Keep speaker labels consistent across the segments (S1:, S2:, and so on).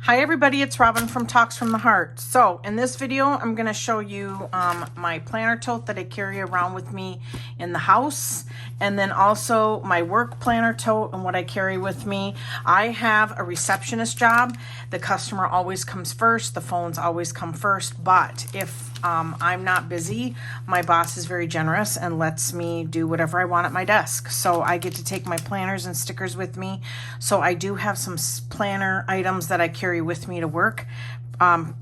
S1: Hi everybody, it's Robin from Talks from the Heart. So in this video, I'm going to show you my planner tote that I carry around with me in the house, and then also my work planner tote and what I carry with me. I have a receptionist job. The customer always comes first. The phones always come first. But if I'm not busy, my boss is very generous and lets me do whatever I want at my desk. So I get to take my planners and stickers with me. So I do have some planner items that I carry with me to work,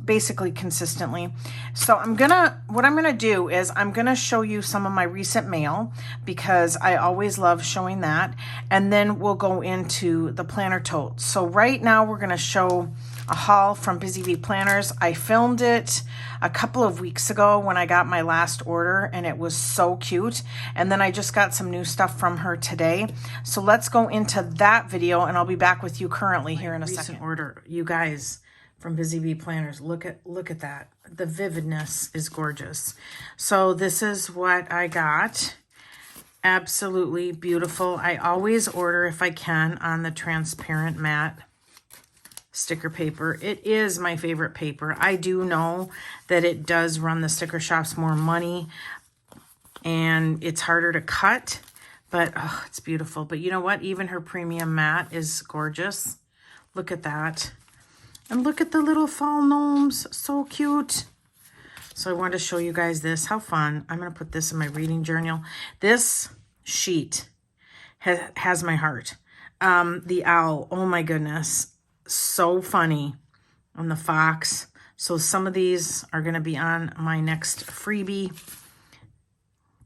S1: basically consistently. So what I'm gonna do is I'm gonna show you some of my recent mail because I always love showing that, and then we'll go into the planner tote. So right now we're gonna show a haul from Bizzy Bee Planners. I filmed it a couple of weeks ago when I got my last order, and it was so cute. And then I just got some new stuff from her today. So let's go into that video, and I'll be back with you currently here in a second. Order, you guys, from Bizzy Bee Planners. Look at that. The vividness is gorgeous. So this is what I got. Absolutely beautiful. I always order, if I can, on the transparent matte sticker paper. It is my favorite paper. I do know that it does run the sticker shops more money and it's harder to cut, but oh, it's beautiful. But you know what? Even her premium matte is gorgeous. Look at that. And look at the little fall gnomes. So cute. So I wanted to show you guys this. How fun. I'm going to put this in my reading journal. This sheet has my heart. The owl. Oh my goodness. So funny on the fox. So some of these are going to be on my next freebie.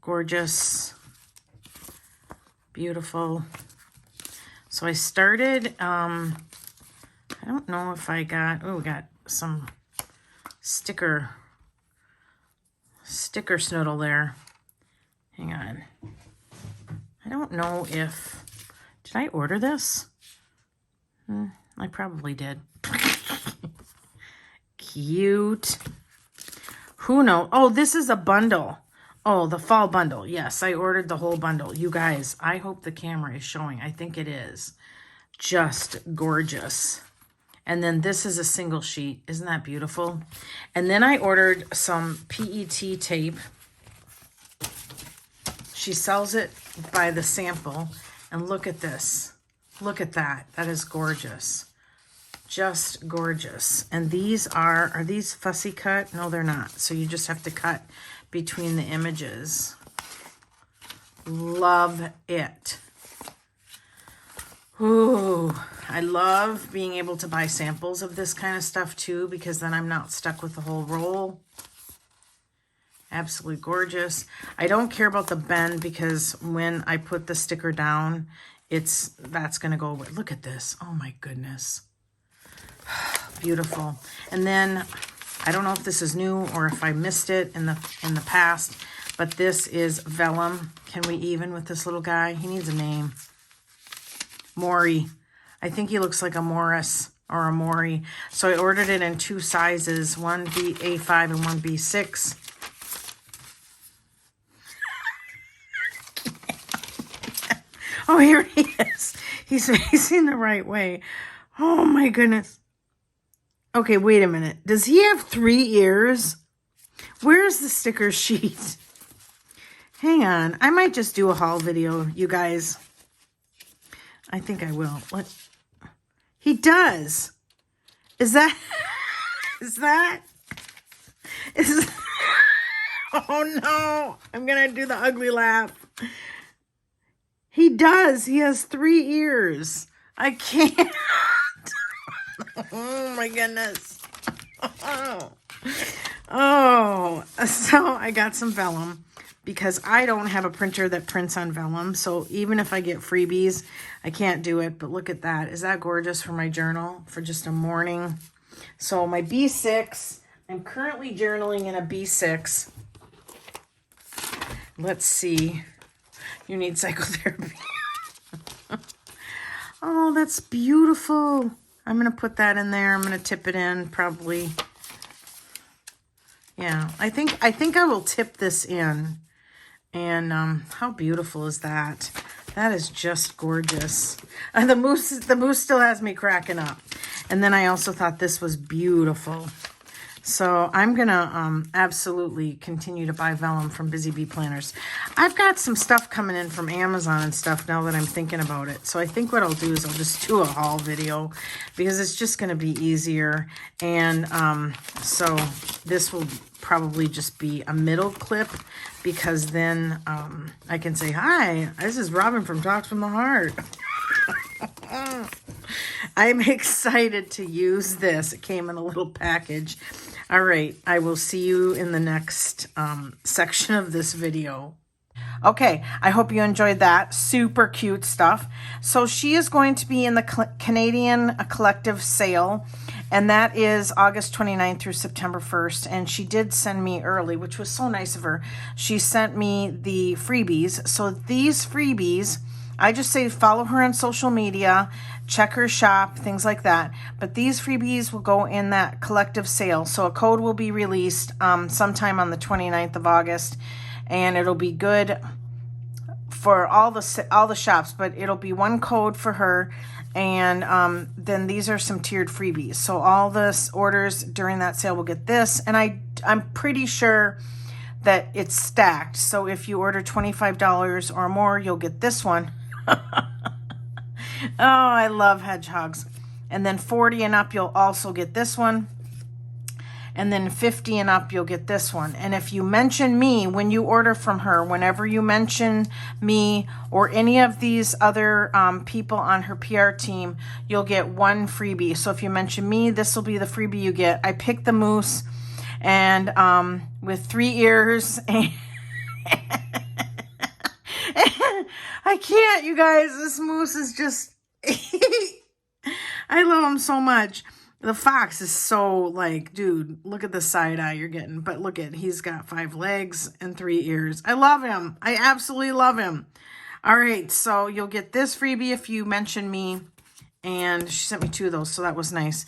S1: Gorgeous. Beautiful. So I started, I don't know if I got, oh, we got some sticker snoodle there. Hang on. I don't know if, did I order this? I probably did. Cute. Who knows? Oh, this is a bundle. Oh, the fall bundle. Yes, I ordered the whole bundle. You guys, I hope the camera is showing. I think it is. Just gorgeous. And then this is a single sheet. Isn't that beautiful? And then I ordered some PET tape. She sells it by the sample. And look at this. Look at that. That is gorgeous. Just gorgeous. And these are these fussy cut? No, they're not. So you just have to cut between the images. Love it. Ooh, I love being able to buy samples of this kind of stuff too, because then I'm not stuck with the whole roll. Absolutely gorgeous. I don't care about the bend because when I put the sticker down, that's going to go away. Look at this. Oh my goodness. Beautiful. And then I don't know if this is new or if I missed it in the past, but this is vellum. Can we even with this little guy? He needs a name. Maury. I think he looks like a Morris or a Maury. So I ordered it in two sizes, one A5 and one B6. Oh, here he is. He's facing the right way. Oh my goodness. Okay, wait a minute. Does he have 3 ears? Where's the sticker sheet? Hang on. I might just do a haul video, you guys. I think I will. What? He does. Is that? Oh no. I'm going to do the ugly laugh. He does. He has 3 ears. I can't. Oh my goodness. Oh, so I got some vellum because I don't have a printer that prints on vellum. So even if I get freebies, I can't do it. But look at that. Is that gorgeous for my journal for just a morning? So my B6, I'm currently journaling in a B6. Let's see. You need psychotherapy. Oh, that's beautiful. I'm going to put that in there. I'm going to tip it in probably. Yeah, I think I will tip this in And how beautiful is that? That is just gorgeous. The moose still has me cracking up. And then I also thought this was beautiful. So I'm going to absolutely continue to buy vellum from Bizzy Bee Planners. I've got some stuff coming in from Amazon and stuff now that I'm thinking about it. So I think what I'll do is I'll just do a haul video because it's just going to be easier. And so this will probably just be a middle clip because then I can say, hi, this is Robin from Talks from the Heart. I'm excited to use this. It came in a little package. All right, I will see you in the next section of this video. Okay, I hope you enjoyed that. Super cute stuff. So she is going to be in the Canadian Collective sale, and that is August 29th through September 1st. And she did send me early, which was so nice of her. She sent me the freebies. So these freebies, I just say follow her on social media, check her shop, things like that. But these freebies will go in that collective sale. So a code will be released sometime on the 29th of August. And it'll be good for all the shops, but it'll be one code for her. And then these are some tiered freebies. So all the orders during that sale will get this. And I'm pretty sure that it's stacked. So if you order $25 or more, you'll get this one. Oh, I love hedgehogs. And then 40 and up, you'll also get this one. And then 50 and up, you'll get this one. And if you mention me when you order from her, whenever you mention me or any of these other people on her PR team, you'll get one freebie. So if you mention me, this will be the freebie you get. I picked the moose and with 3 ears. And I can't, you guys. This moose is just... I love him so much. The fox is so like, dude, look at the side eye you're getting. But look at, he's got 5 legs and 3 ears. I love him. I absolutely love him. All right, so you'll get this freebie if you mention me. And she sent me 2 of those, so that was nice.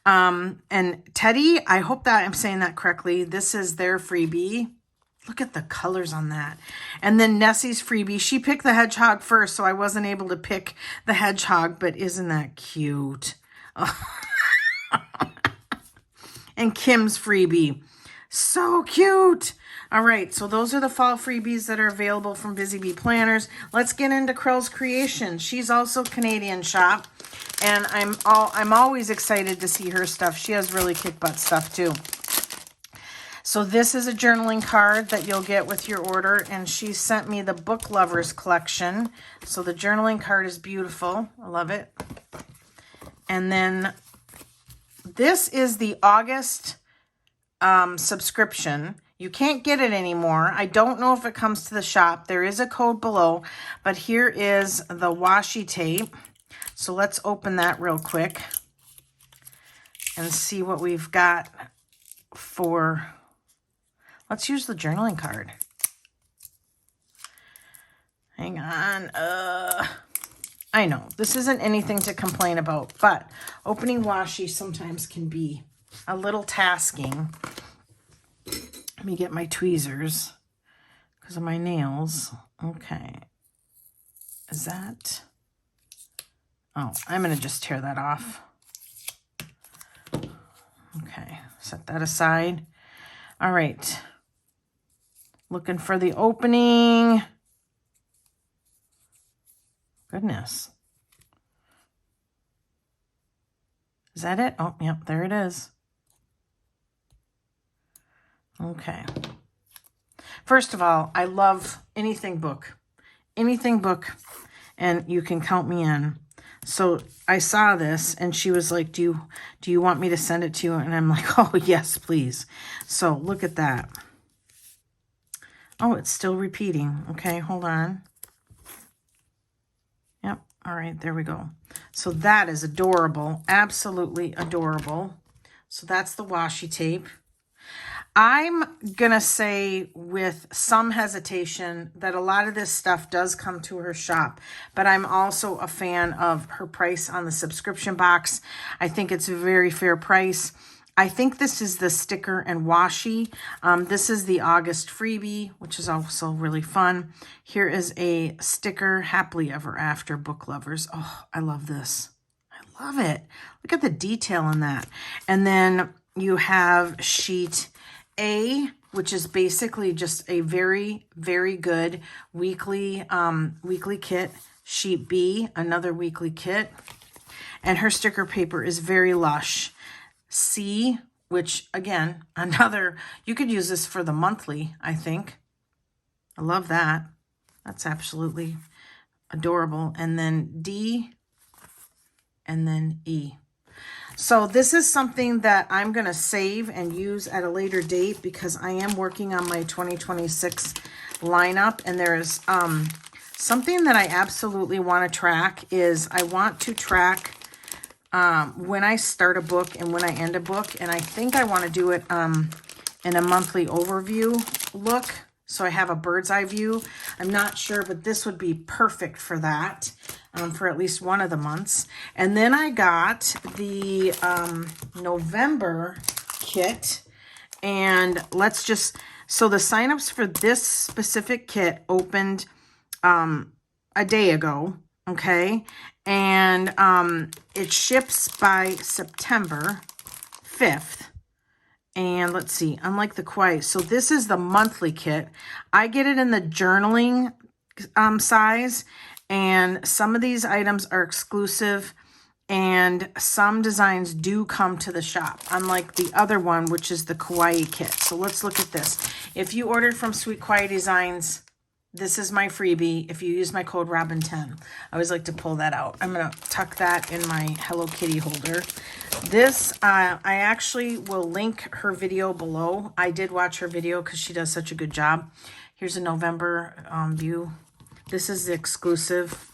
S1: And Teddy, I hope that I'm saying that correctly. This is their freebie. Look at the colors on that. And then Nessie's freebie. She picked the hedgehog first, so I wasn't able to pick the hedgehog, but isn't that cute? Oh. And Kim's freebie. So cute. All right, so those are the fall freebies that are available from Bizzy Bee Planners. Let's get into Krels Creations. She's also Canadian shop, and I'm always excited to see her stuff. She has really kick-butt stuff too. So this is a journaling card that you'll get with your order, and she sent me the Book Lovers collection. So the journaling card is beautiful. I love it. And then this is the August subscription. You can't get it anymore. I don't know if it comes to the shop. There is a code below, but here is the washi tape. So let's open that real quick and see what we've got for... Let's use the journaling card. Hang on. I know, this isn't anything to complain about, but opening washi sometimes can be a little tasking. Let me get my tweezers because of my nails. Okay. Is that... Oh, I'm going to just tear that off. Okay, set that aside. All right. Looking for the opening. Goodness. Is that it? Oh, yep, there it is. Okay. First of all, I love anything book. Anything book, and you can count me in. So I saw this, and she was like, do you want me to send it to you? And I'm like, oh, yes, please. So look at that. Oh, it's still repeating. Okay, hold on. Yep, all right, there we go. So that is adorable, absolutely adorable. So that's the washi tape. I'm going to say with some hesitation that a lot of this stuff does come to her shop, but I'm also a fan of her price on the subscription box. I think it's a very fair price. I think this is the sticker and washi. This is the August freebie, which is also really fun. Here is a sticker, Happily Ever After, book lovers. Oh, I love this. I love it. Look at the detail in that. And then you have sheet A, which is basically just a very, very good weekly kit. Sheet B, another weekly kit. And her sticker paper is very lush. C, which again, another, you could use this for the monthly, I think. I love that. That's absolutely adorable. And then D, and then E. So this is something that I'm going to save and use at a later date because I am working on my 2026 lineup. And there is something that I absolutely want to track is I want to track when I start a book and when I end a book. And I think I want to do it in a monthly overview look. So I have a bird's eye view. I'm not sure, but this would be perfect for that. For at least one of the months. And then I got the November kit. And let's just, so the signups for this specific kit opened a day ago, okay? And it ships by September 5th. And let's see, unlike the Quiet, so this is the monthly kit. I get it in the journaling size. And some of these items are exclusive and some designs do come to the shop, unlike the other one, which is the Kawaii kit. So let's look at this. If you ordered from Sweet Kawaii Designs, this is my freebie. If you use my code Robin10, I always like to pull that out. I'm going to tuck that in my Hello Kitty holder. This, I actually will link her video below. I did watch her video because she does such a good job. Here's a November view. This is the exclusive,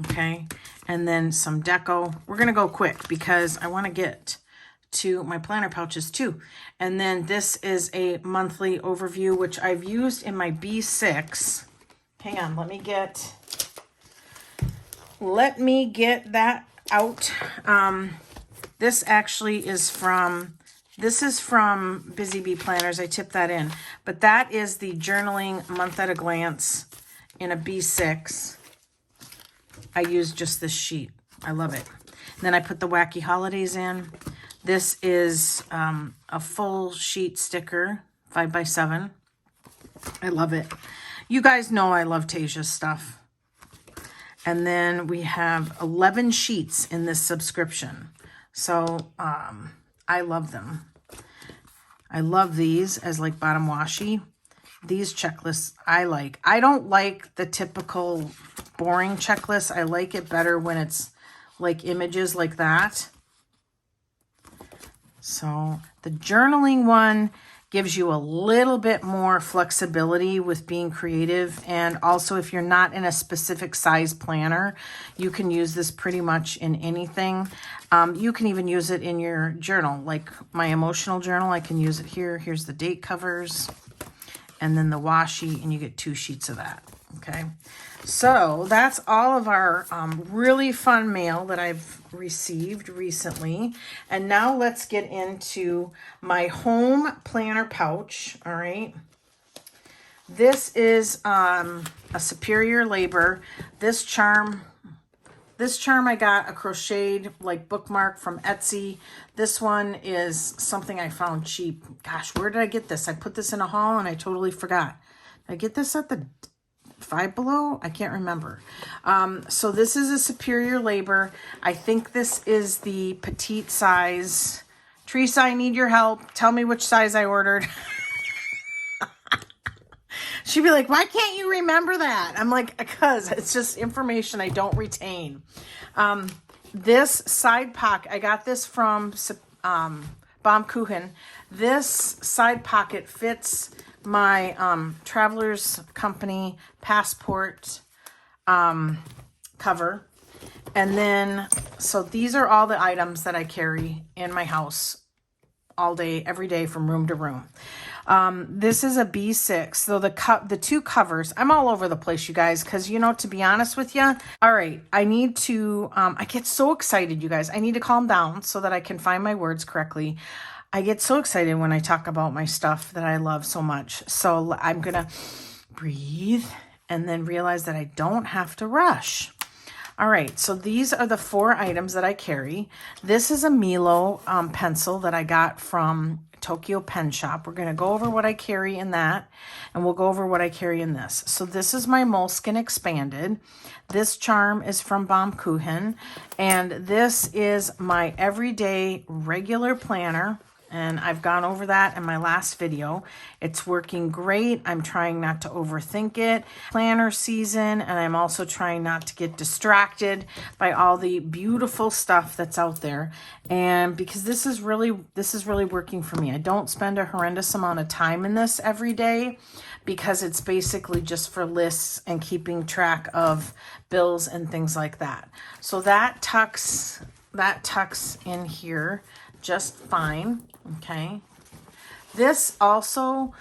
S1: okay? And then some deco. We're going to go quick because I want to get to my planner pouches too. And then this is a monthly overview, which I've used in my B6. Hang on, let me get that out. This actually is from... This is from Bizzy Bee Planners. I tipped that in. But that is the journaling month at a glance in a B6. I used just this sheet. I love it. And then I put the Wacky Holidays in. This is a full sheet sticker, 5x7. I love it. You guys know I love Tasia's stuff. And then we have 11 sheets in this subscription. So I love them. I love these as like bottom washi. These checklists I like. I don't like the typical boring checklist. I like it better when it's like images like that. So the journaling one gives you a little bit more flexibility with being creative. And also if you're not in a specific size planner, you can use this pretty much in anything. You can even use it in your journal, like my emotional journal. I can use it here. Here's the date covers and then the washi, and you get 2 sheets of that. Okay. So that's all of our really fun mail that I've received recently. And now let's get into my home planner pouch. All right. This is a Superior Labor. This charm I got a crocheted like bookmark from Etsy. This one is something I found cheap. Gosh, where did I get this? I put this in a haul and I totally forgot. Did I get this at the Five Below? I can't remember. So this is a Superior Labor. I think this is the petite size. Teresa, I need your help. Tell me which size I ordered. She'd be like, why can't you remember that? I'm like, because it's just information I don't retain. This side pocket, I got this from Baum-Kuchen. This side pocket fits my Traveler's Company passport cover. And then, so these are all the items that I carry in my house all day, every day from room to room. This is a B6. So the two covers, I'm all over the place, you guys, because, you know, to be honest with you, all right, I need to, I get so excited, you guys. I need to calm down so that I can find my words correctly. I get so excited when I talk about my stuff that I love so much. So I'm going to breathe and then realize that I don't have to rush. All right, so these are the 4 items that I carry. This is a Milo pencil that I got from Tokyo Pen Shop. We're going to go over what I carry in that, and we'll go over what I carry in this. So this is my Moleskine Expanded. This charm is from Baum-Kuchen, and this is my everyday regular planner. And I've gone over that in my last video. It's working great. I'm trying not to overthink it. Planner season, and I'm also trying not to get distracted by all the beautiful stuff that's out there. And because this is really working for me. I don't spend a horrendous amount of time in this every day because it's basically just for lists and keeping track of bills and things like that. So that tucks in here just fine. Okay, this also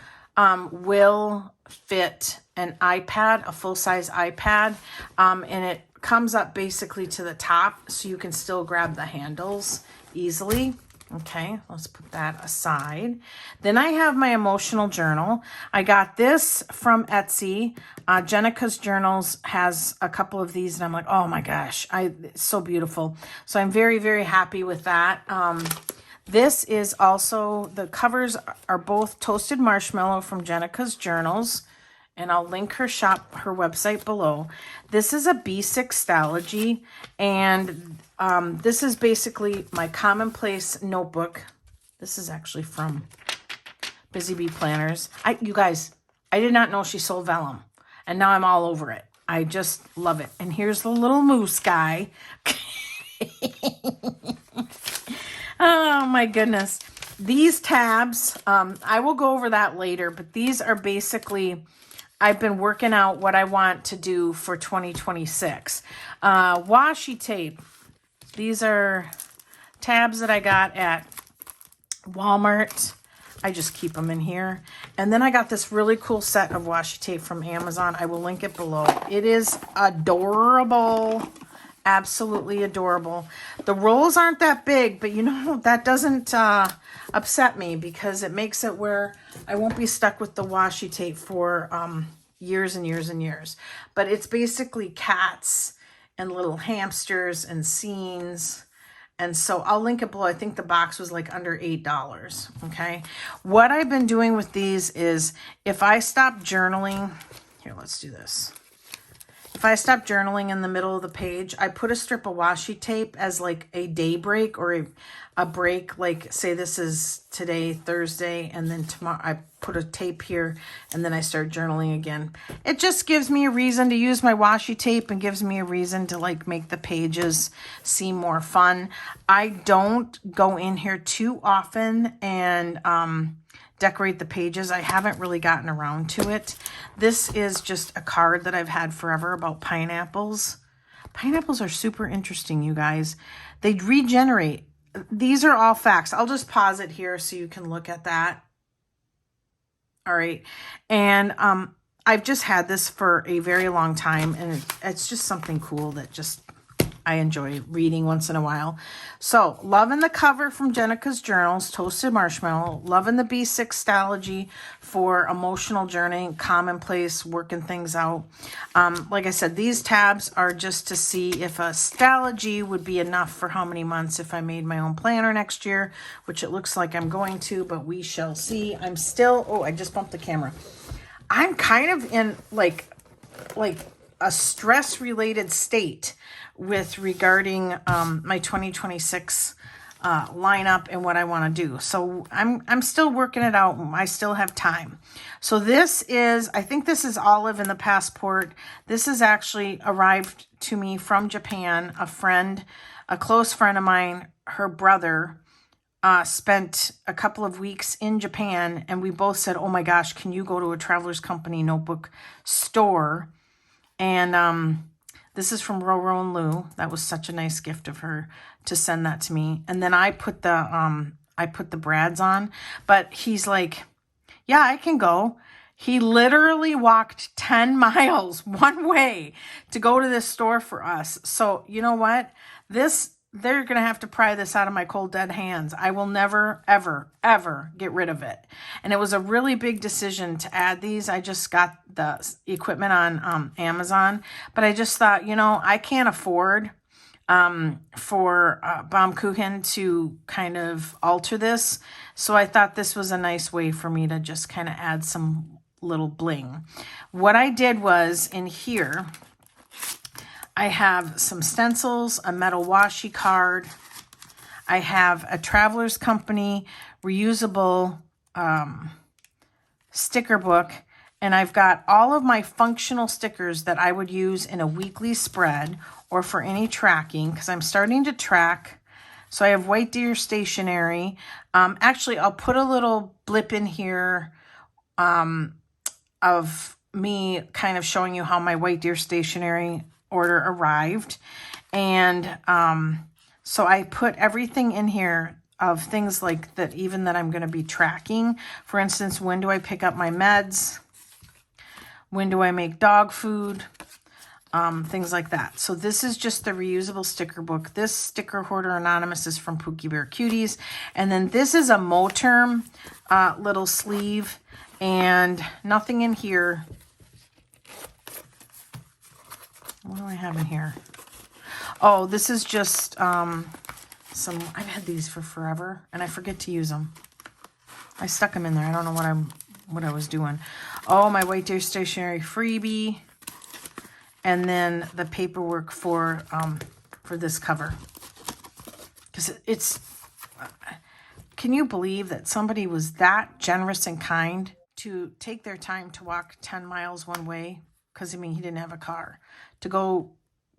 S1: will fit an iPad, a full-size iPad, and it comes up basically to the top so you can still grab the handles easily. Okay, let's put that aside. Then I have my emotional journal. I got this from Etsy. Jenikas Journals has a couple of these, and I'm like, oh my gosh, it's so beautiful. So I'm very, very happy with that. This is also, the covers are both toasted marshmallow from Jenikas Journals, and I'll link her website below. This is a B6 Stalogy, and this is basically my commonplace notebook. This is actually from Bizzy Bee Planners. You guys, I did not know she sold vellum, and now I'm all over it. I just love it. And here's the little moose guy. Oh my goodness. These tabs, I will go over that later, but these are basically, I've been working out what I want to do for 2026. Washi tape. These are tabs that I got at Walmart. I just keep them in here. And then I got this really cool set of washi tape from Amazon. I will link it below. It is adorable. Absolutely adorable. The rolls aren't that big, but you know, that doesn't upset me because it makes it where I won't be stuck with the washi tape for years and years and years. But it's basically cats and little hamsters and scenes. And so I'll link it below. I think the box was like under $8. Okay. What I've been doing with these is if I stop journaling, here, let's do this. If I stop journaling in the middle of the page, I put a strip of washi tape as like a day break or a break. Like say this is today, Thursday, and then tomorrow I put a tape here and then I start journaling again. It just gives me a reason to use my washi tape and gives me a reason to like make the pages seem more fun. I don't go in here too often and decorate the pages. I haven't really gotten around to it. This is just a card that I've had forever about pineapples. Pineapples are super interesting, you guys. They regenerate. These are all facts. I'll just pause it here so you can look at that. All right. And I've just had this for a very long time, and it's just something cool that just I enjoy reading once in a while. So, loving the cover from Jenikas Journals, Toasted Marshmallow. Loving the B6 Stalogy for emotional journey, commonplace, working things out. Like I said, these tabs are just to see if a Stalogy would be enough for how many months if I made my own planner next year, which it looks like I'm going to, but we shall see. I'm still, oh, I just bumped the camera. I'm kind of in like a stress-related state with regarding my 2026 lineup and what I want to do. So I'm still working it out. I still have time. So this is, I think this is olive in the passport. This is actually arrived to me from Japan. A close friend of mine, her brother, spent a couple of weeks in Japan, and we both said, oh my gosh, can you go to a Traveler's Company notebook store? And this is from Roro and Lou. That was such a nice gift of her to send that to me. And then I put the Brads on, but he's like, yeah, I can go. He literally walked 10 miles one way to go to this store for us. So you know what? They're going to have to pry this out of my cold dead hands. I will never, ever, ever get rid of it. And it was a really big decision to add these. I just got the equipment on Amazon, but I just thought, you know, I can't afford for Baum-Kuchen to kind of alter this. So I thought this was a nice way for me to just kind of add some little bling. What I did was in here, I have some stencils, a metal washi card. I have a Traveler's Company reusable sticker book. And I've got all of my functional stickers that I would use in a weekly spread or for any tracking, because I'm starting to track. So I have White Deer stationery. Actually, I'll put a little blip in here of me kind of showing you how my White Deer stationery order arrived. And so I put everything in here of things like that, even that I'm going to be tracking. For instance, when do I pick up my meds? When do I make dog food? Things like that. So this is just the reusable sticker book. This Sticker Hoarder Anonymous is from Pookie Bear Cuties. And then this is a Moterm little sleeve, and nothing in here. What do I have in here? Oh, this is just some, I've had these for forever and I forget to use them. I stuck them in there. I don't know what I was doing. Oh, my White Deer stationery freebie. And then the paperwork for this cover. Because it's, can you believe that somebody was that generous and kind to take their time to walk 10 miles one way? Because, I mean, he didn't have a car. To go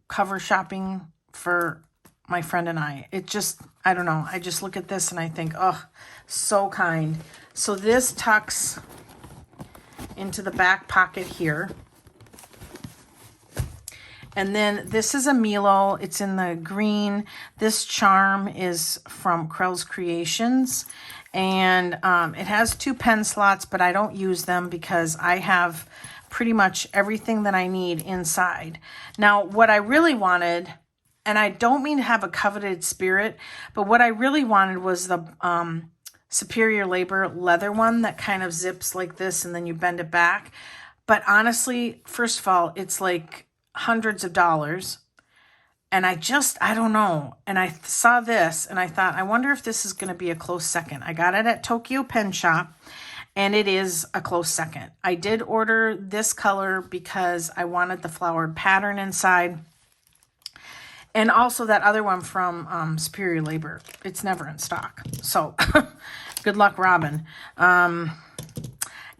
S1: cover shopping for my friend and I. It just, I don't know. I just look at this and I think, oh, so kind. So this tucks into the back pocket here. And then this is a Milo. It's in the green. This charm is from Krels Creations. And it has 2 pen slots, but I don't use them because I have pretty much everything that I need inside. Now, what I really wanted, and I don't mean to have a coveted spirit, but what I really wanted was the Superior Labor leather one that kind of zips like this and then you bend it back. But honestly, first of all, it's like hundreds of dollars. And I don't know. And I saw this and I thought, I wonder if this is going to be a close second. I got it at Tokyo Pen Shop. And it is a close second. I did order this color because I wanted the flowered pattern inside. And also that other one from Superior Labor. It's never in stock. So good luck, Robin.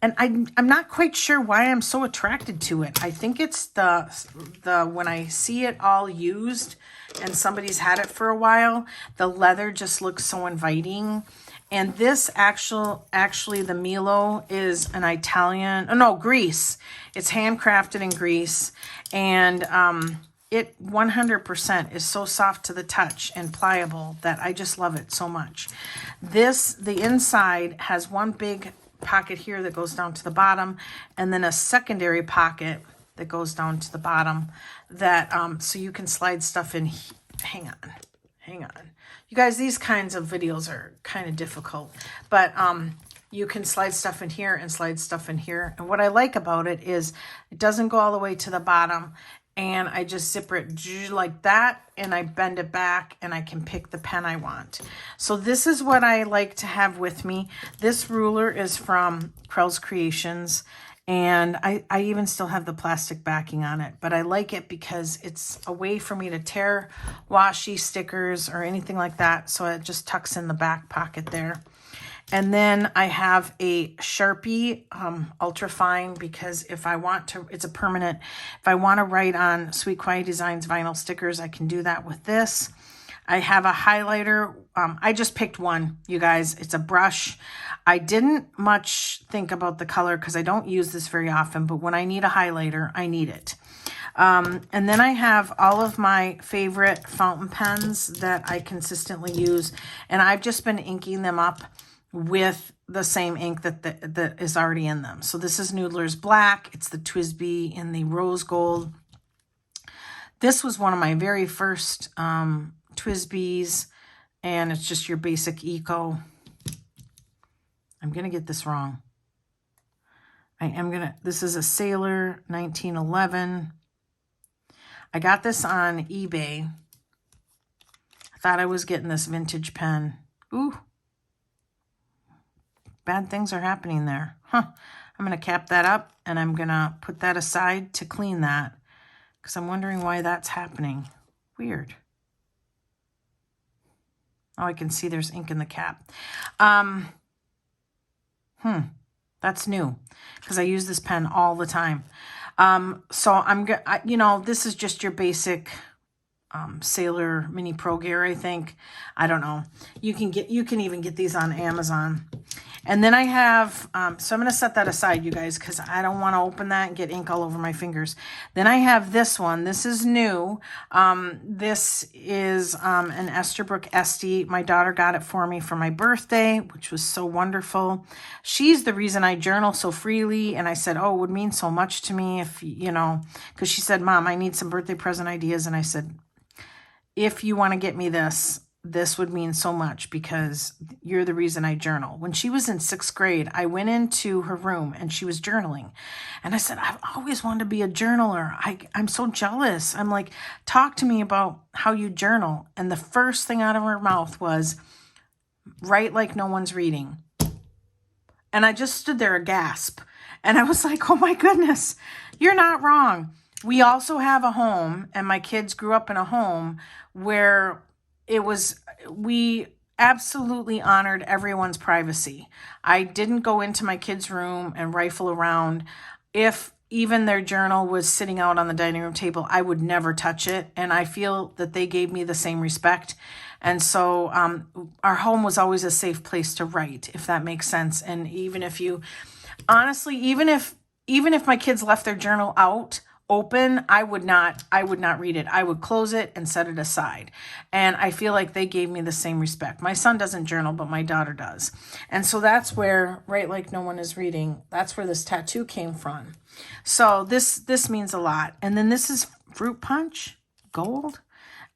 S1: And I'm not quite sure why I'm so attracted to it. I think it's the when I see it all used and somebody's had it for a while, the leather just looks so inviting. And this actually the Milo is an Italian, oh no, Greece. It's handcrafted in Greece. And it 100% is so soft to the touch and pliable that I just love it so much. The inside has one big pocket here that goes down to the bottom, and then a secondary pocket that goes down to the bottom that, so you can slide stuff in. Hang on. You guys, these kinds of videos are kind of difficult, but you can slide stuff in here and slide stuff in here. And what I like about it is it doesn't go all the way to the bottom, and I just zip it like that, and I bend it back, and I can pick the pen I want. So this is what I like to have with me. This ruler is from Krels Creations, and I even still have the plastic backing on it, but I like it because it's a way for me to tear washi stickers or anything like that. So it just tucks in the back pocket there. And then I have a Sharpie ultra fine because if I want to, it's a permanent. If I want to write on Sweet Quiet Designs vinyl stickers, I can do that with this. I have a highlighter. I just picked one, you guys. It's a brush. I didn't much think about the color because I don't use this very often, but when I need a highlighter, I need it. And then I have all of my favorite fountain pens that I consistently use, and I've just been inking them up with the same ink that is already in them. So this is Noodler's Black. It's the TWSBI in the rose gold. This was one of my very first TWSBIs, and it's just your basic eco. I'm going to get this wrong. This is a Sailor 1911. I got this on eBay. I thought I was getting this vintage pen. Ooh. Bad things are happening there. Huh. I'm going to cap that up, and I'm going to put that aside to clean that, because I'm wondering why that's happening. Weird. Oh, I can see there's ink in the cap. That's new, because I use this pen all the time. So you know, this is just your basic Sailor Mini Pro Gear, I think. I don't know. You can even get these on Amazon. And then I have, so I'm going to set that aside, you guys, because I don't want to open that and get ink all over my fingers. Then I have this one. This is new. This is an Esterbrook Esty. My daughter got it for me for my birthday, which was so wonderful. She's the reason I journal so freely. And I said, oh, it would mean so much to me if, you know, because she said, Mom, I need some birthday present ideas. And I said, if you want to get me this would mean so much, because you're the reason I journal. When she was in 6th grade, I went into her room and she was journaling. And I said, I've always wanted to be a journaler. I'm so jealous. I'm like, talk to me about how you journal. And the first thing out of her mouth was, write like no one's reading. And I just stood there aghast. And I was like, oh my goodness, you're not wrong. We also have a home, and my kids grew up in a home where we absolutely honored everyone's privacy. I didn't go into my kids' room and rifle around. If even their journal was sitting out on the dining room table, I would never touch it. And I feel that they gave me the same respect. And so our home was always a safe place to write, if that makes sense. And even if you, honestly, even if my kids left their journal out open, I would not read it. I would close it and set it aside. And I feel like they gave me the same respect. My son doesn't journal, but my daughter does. And so that's where, right, like no one is reading, that's where this tattoo came from. So this means a lot. And then this is Fruit Punch Gold.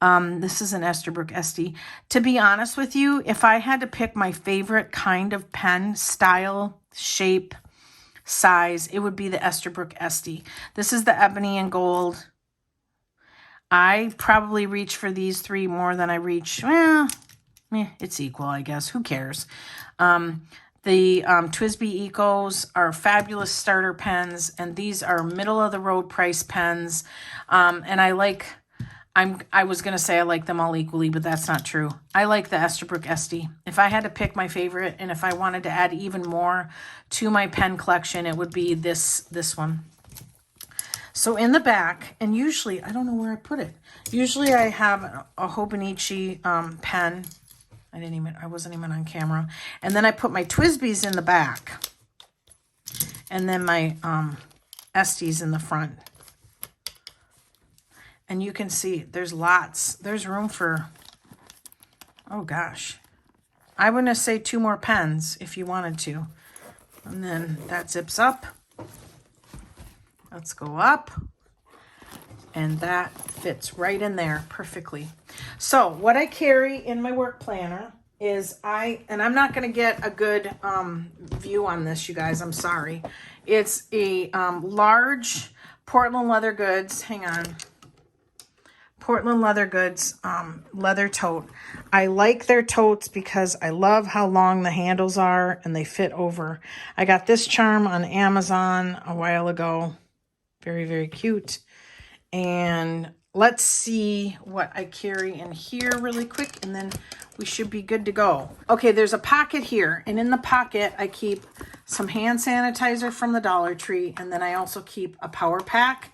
S1: This is an Esterbrook Esty. To be honest with you, if I had to pick my favorite kind of pen, style, shape, size, it would be the Esterbrook Esty. This is the ebony and gold. I probably reach for these three more than I reach, it's equal, I guess. Who cares? The TWSBI Ecos are fabulous starter pens, and these are middle of the road price pens. And I was going to say I like them all equally, but that's not true. I like the Esterbrook Esty. If I had to pick my favorite, and if I wanted to add even more to my pen collection, it would be this one. So in the back, and usually, I don't know where I put it. Usually I have a Hobonichi pen. I wasn't even on camera. And then I put my TWSBIs in the back. And then my Esties in the front. And you can see there's room for, oh gosh, I want to say 2 more pens if you wanted to. And then that zips up. Let's go up. And that fits right in there perfectly. So what I carry in my work planner is and I'm not going to get a good view on this, you guys. I'm sorry. It's a large Portland Leather Goods. Hang on. Portland Leather Goods leather tote. I like their totes because I love how long the handles are and they fit over. I got this charm on Amazon a while ago. Very, very cute. And let's see what I carry in here really quick, and then we should be good to go. Okay, there's a pocket here, and in the pocket I keep some hand sanitizer from the Dollar Tree, and then I also keep a power pack.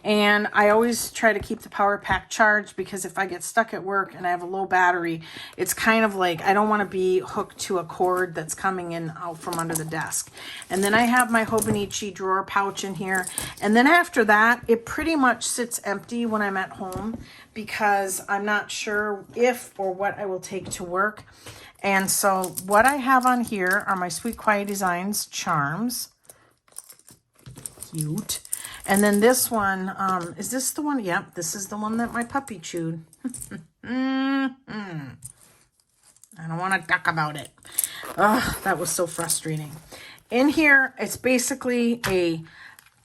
S1: And I always try to keep the power pack charged, because if I get stuck at work and I have a low battery, it's kind of like I don't want to be hooked to a cord that's coming in out from under the desk. And then I have my Hobonichi drawer pouch in here. And then after that, it pretty much sits empty when I'm at home, because I'm not sure if or what I will take to work. And so what I have on here are my Sweet Quiet Designs charms. Cute. And then this one, is this the one? Yep, this is the one that my puppy chewed. I don't want to talk about it. Ugh, that was so frustrating. In here, it's basically a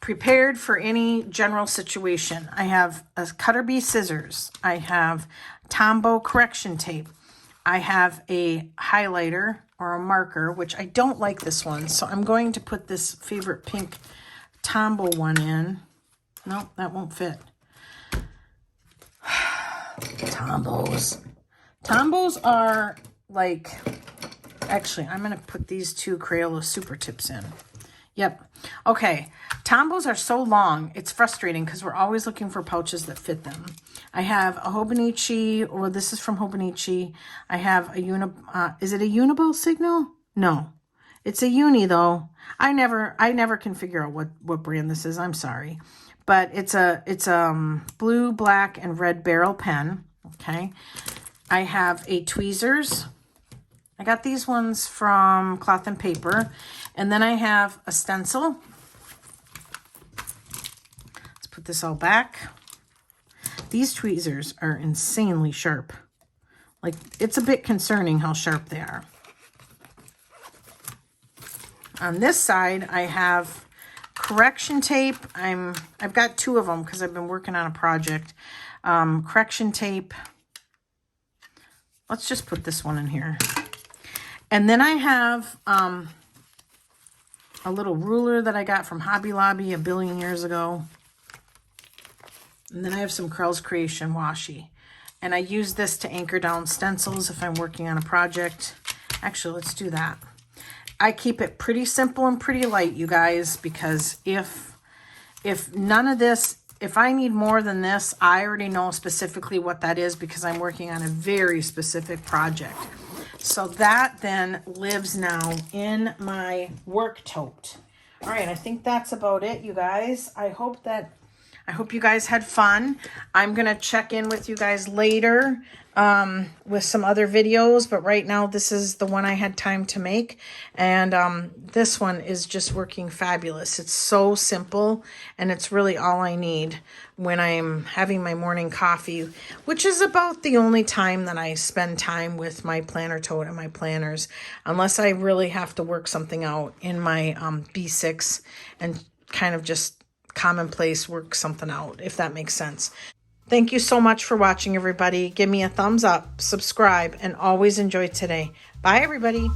S1: prepared for any general situation. I have a cutter bee scissors. I have Tombow correction tape. I have a highlighter or a marker, which I don't like this one. So I'm going to put this favorite pink Tombow one in. Nope, that won't fit. Tombows. Tombows are like, actually, I'm going to put these two Crayola Super Tips in. Yep. Okay. Tombows are so long, it's frustrating because we're always looking for pouches that fit them. I have a Hobonichi, or this is from Hobonichi. I have a is it a Uniball Signal? No. It's a Uni though. I never can figure out what brand this is. I'm sorry. But it's a blue, black, and red barrel pen. Okay. I have a tweezers. I got these ones from Cloth and Paper. And then I have a stencil. Let's put this all back. These tweezers are insanely sharp. Like, it's a bit concerning how sharp they are. On this side, I have correction tape. I've got two of them because I've been working on a project. Correction tape. Let's just put this one in here. And then I have a little ruler that I got from Hobby Lobby a billion years ago. And then I have some Krels Creation washi. And I use this to anchor down stencils if I'm working on a project. Actually, let's do that. I keep it pretty simple and pretty light, you guys, because if none of this, if I need more than this, I already know specifically what that is because I'm working on a very specific project. So that then lives now in my work tote. All right, I think that's about it, you guys. I hope you guys had fun. I'm going to check in with you guys later with some other videos, but right now this is the one I had time to make. And this one is just working fabulous. It's so simple, and it's really all I need when I'm having my morning coffee, which is about the only time that I spend time with my planner tote and my planners, unless I really have to work something out in my B6 and kind of just commonplace work something out, if that makes sense. Thank you so much for watching, everybody. Give me a thumbs up, subscribe, and always enjoy today. Bye, everybody.